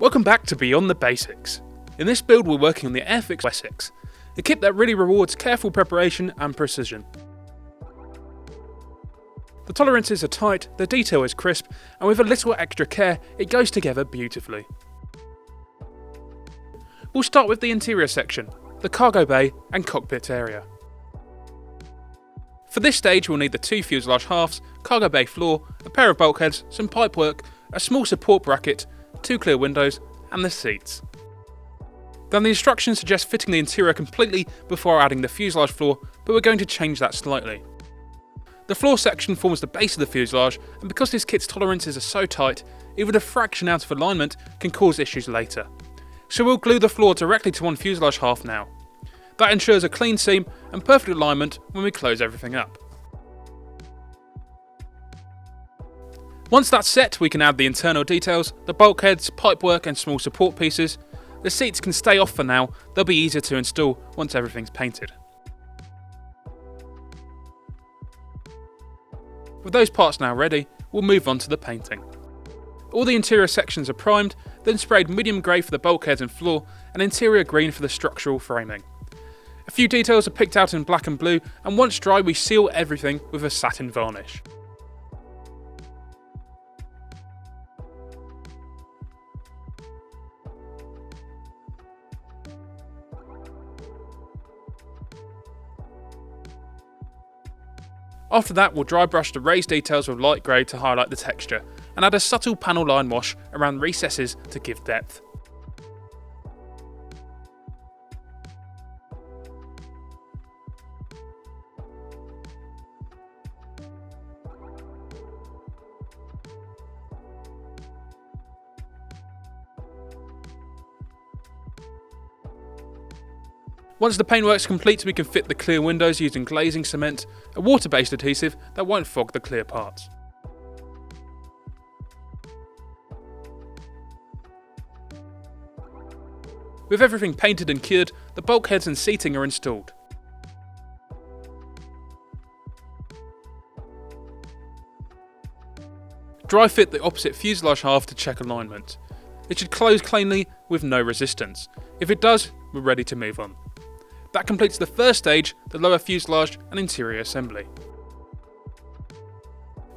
Welcome back to Beyond the Basics. In this build we're working on the Airfix Wessex, a kit that really rewards careful preparation and precision. The tolerances are tight, the detail is crisp, and with a little extra care it goes together beautifully. We'll start with the interior section, the cargo bay and cockpit area. For this stage we'll need the two fuselage halves, cargo bay floor, a pair of bulkheads, some pipework, a small support bracket, two clear windows, and the seats. Then the instructions suggest fitting the interior completely before adding the fuselage floor, but we're going to change that slightly. The floor section forms the base of the fuselage, and because this kit's tolerances are so tight, even a fraction out of alignment can cause issues later. So we'll glue the floor directly to one fuselage half now. That ensures a clean seam and perfect alignment when we close everything up. Once that's set, we can add the internal details, the bulkheads, pipework and small support pieces. The seats can stay off for now, they'll be easier to install once everything's painted. With those parts now ready, we'll move on to the painting. All the interior sections are primed, then sprayed medium grey for the bulkheads and floor, and interior green for the structural framing. A few details are picked out in black and blue, and once dry we seal everything with a satin varnish. After that, we'll dry brush the raised details with light grey to highlight the texture, and add a subtle panel line wash around recesses to give depth. Once the paintwork's complete, we can fit the clear windows using glazing cement, a water-based adhesive that won't fog the clear parts. With everything painted and cured, the bulkheads and seating are installed. Dry fit the opposite fuselage half to check alignment. It should close cleanly with no resistance. If it does, we're ready to move on. That completes the first stage, the lower fuselage and interior assembly.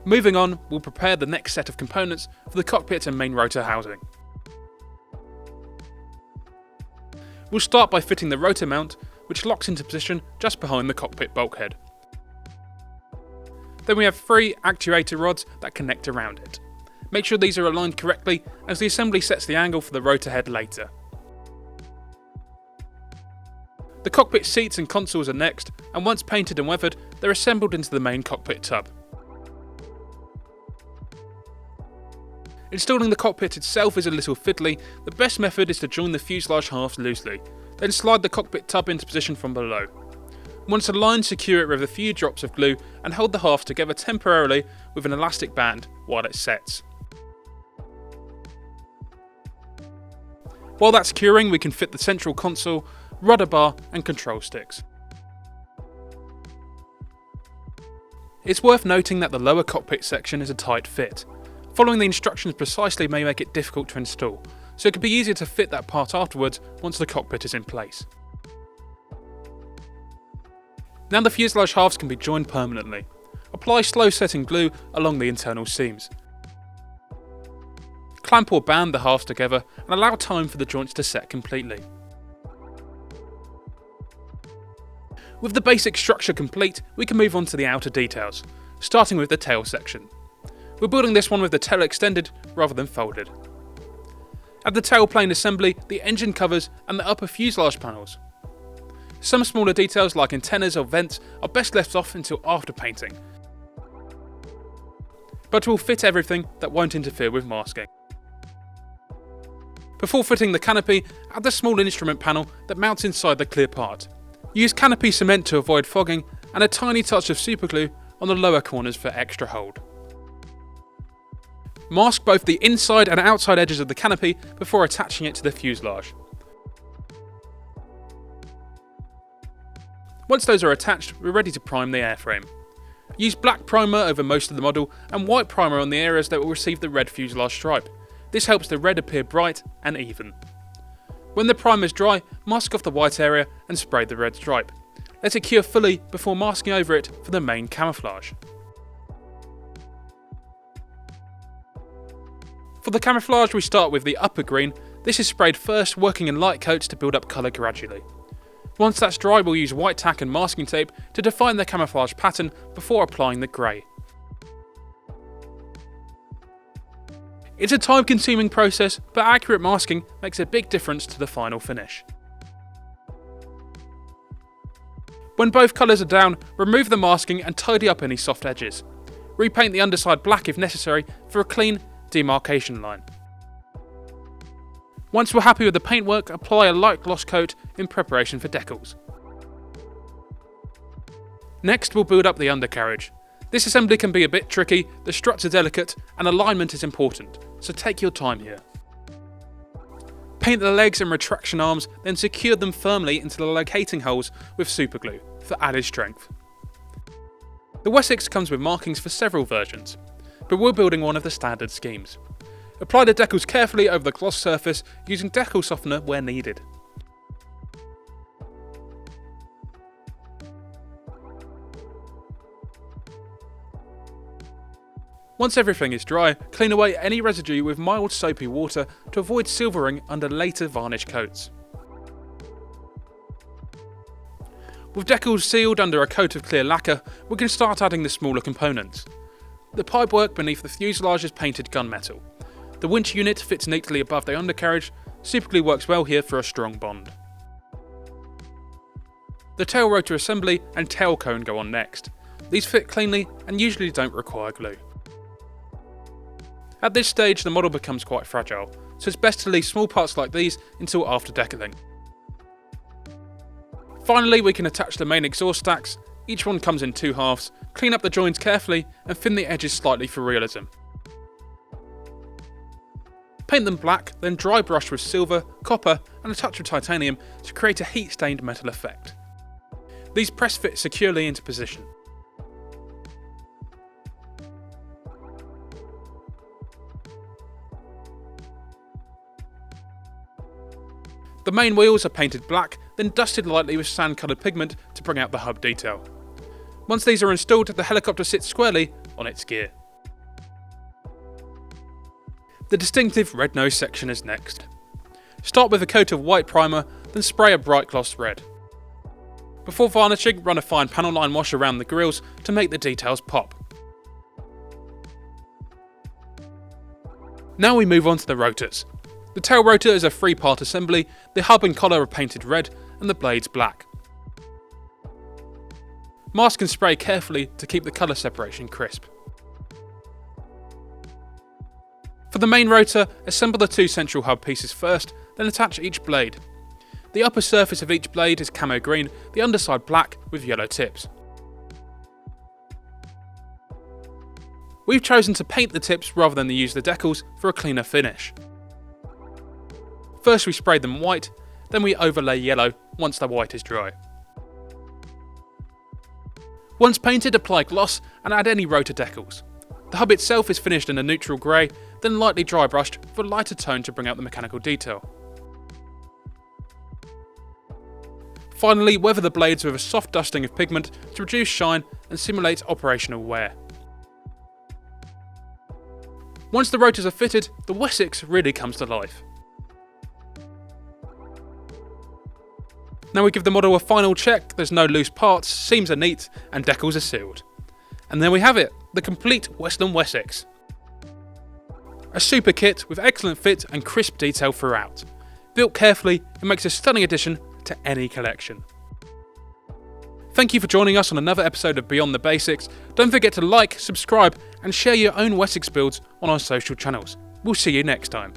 Moving on, we'll prepare the next set of components for the cockpit and main rotor housing. We'll start by fitting the rotor mount, which locks into position just behind the cockpit bulkhead. Then we have 3 actuator rods that connect around it. Make sure these are aligned correctly as the assembly sets the angle for the rotor head later. The cockpit seats and consoles are next, and once painted and weathered, they're assembled into the main cockpit tub. Installing the cockpit itself is a little fiddly. The best method is to join the fuselage halves loosely, then slide the cockpit tub into position from below. Once aligned, secure it with a few drops of glue and hold the halves together temporarily with an elastic band while it sets. While that's curing, we can fit the central console, rudder bar and control sticks. It's worth noting that the lower cockpit section is a tight fit. Following the instructions precisely may make it difficult to install, so it could be easier to fit that part afterwards once the cockpit is in place. Now the fuselage halves can be joined permanently. Apply slow setting glue along the internal seams. Clamp or band the halves together and allow time for the joints to set completely. With the basic structure complete, we can move on to the outer details, starting with the tail section. We're building this one with the tail extended rather than folded. Add the tailplane assembly, the engine covers and the upper fuselage panels. Some smaller details like antennas or vents are best left off until after painting, but we'll fit everything that won't interfere with masking. Before fitting the canopy, add the small instrument panel that mounts inside the clear part. Use canopy cement to avoid fogging and a tiny touch of superglue on the lower corners for extra hold. Mask both the inside and outside edges of the canopy before attaching it to the fuselage. Once those are attached, we're ready to prime the airframe. Use black primer over most of the model and white primer on the areas that will receive the red fuselage stripe. This helps the red appear bright and even. When the primer is dry, mask off the white area and spray the red stripe. Let it cure fully before masking over it for the main camouflage. For the camouflage, we start with the upper green. This is sprayed first, working in light coats to build up colour gradually. Once that's dry, we'll use white tack and masking tape to define the camouflage pattern before applying the grey. It's a time-consuming process, but accurate masking makes a big difference to the final finish. When both colours are down, remove the masking and tidy up any soft edges. Repaint the underside black if necessary for a clean demarcation line. Once we're happy with the paintwork, apply a light gloss coat in preparation for decals. Next, we'll build up the undercarriage. This assembly can be a bit tricky, the struts are delicate and alignment is important, so take your time here. Paint the legs and retraction arms, then secure them firmly into the locating holes with superglue for added strength. The Wessex comes with markings for several versions, but we're building one of the standard schemes. Apply the decals carefully over the gloss surface using decal softener where needed. Once everything is dry, clean away any residue with mild soapy water to avoid silvering under later varnish coats. With decals sealed under a coat of clear lacquer, we can start adding the smaller components. The pipework beneath the fuselage is painted gunmetal. The winch unit fits neatly above the undercarriage. Superglue works well here for a strong bond. The tail rotor assembly and tail cone go on next. These fit cleanly and usually don't require glue. At this stage the model becomes quite fragile, so it's best to leave small parts like these until after decaling. Finally, we can attach the main exhaust stacks. Each one comes in 2 halves. Clean up the joints carefully and thin the edges slightly for realism. Paint them black, then dry brush with silver, copper and a touch of titanium to create a heat-stained metal effect. These press fit securely into position. The main wheels are painted black, then dusted lightly with sand-coloured pigment to bring out the hub detail. Once these are installed, the helicopter sits squarely on its gear. The distinctive red nose section is next. Start with a coat of white primer, then spray a bright gloss red. Before varnishing, run a fine panel line wash around the grills to make the details pop. Now we move on to the rotors. The tail rotor is a 3-part assembly, the hub and collar are painted red and the blades black. Mask and spray carefully to keep the colour separation crisp. For the main rotor, assemble the 2 central hub pieces first, then attach each blade. The upper surface of each blade is camo green, the underside black with yellow tips. We've chosen to paint the tips rather than use the decals for a cleaner finish. First we spray them white, then we overlay yellow once the white is dry. Once painted, apply gloss and add any rotor decals. The hub itself is finished in a neutral grey, then lightly dry brushed for a lighter tone to bring out the mechanical detail. Finally, weather the blades with a soft dusting of pigment to reduce shine and simulate operational wear. Once the rotors are fitted, the Wessex really comes to life. Now we give the model a final check, there's no loose parts, seams are neat and decals are sealed. And there we have it, the complete Westland Wessex. A super kit with excellent fit and crisp detail throughout. Built carefully, it makes a stunning addition to any collection. Thank you for joining us on another episode of Beyond the Basics. Don't forget to like, subscribe and share your own Wessex builds on our social channels. We'll see you next time.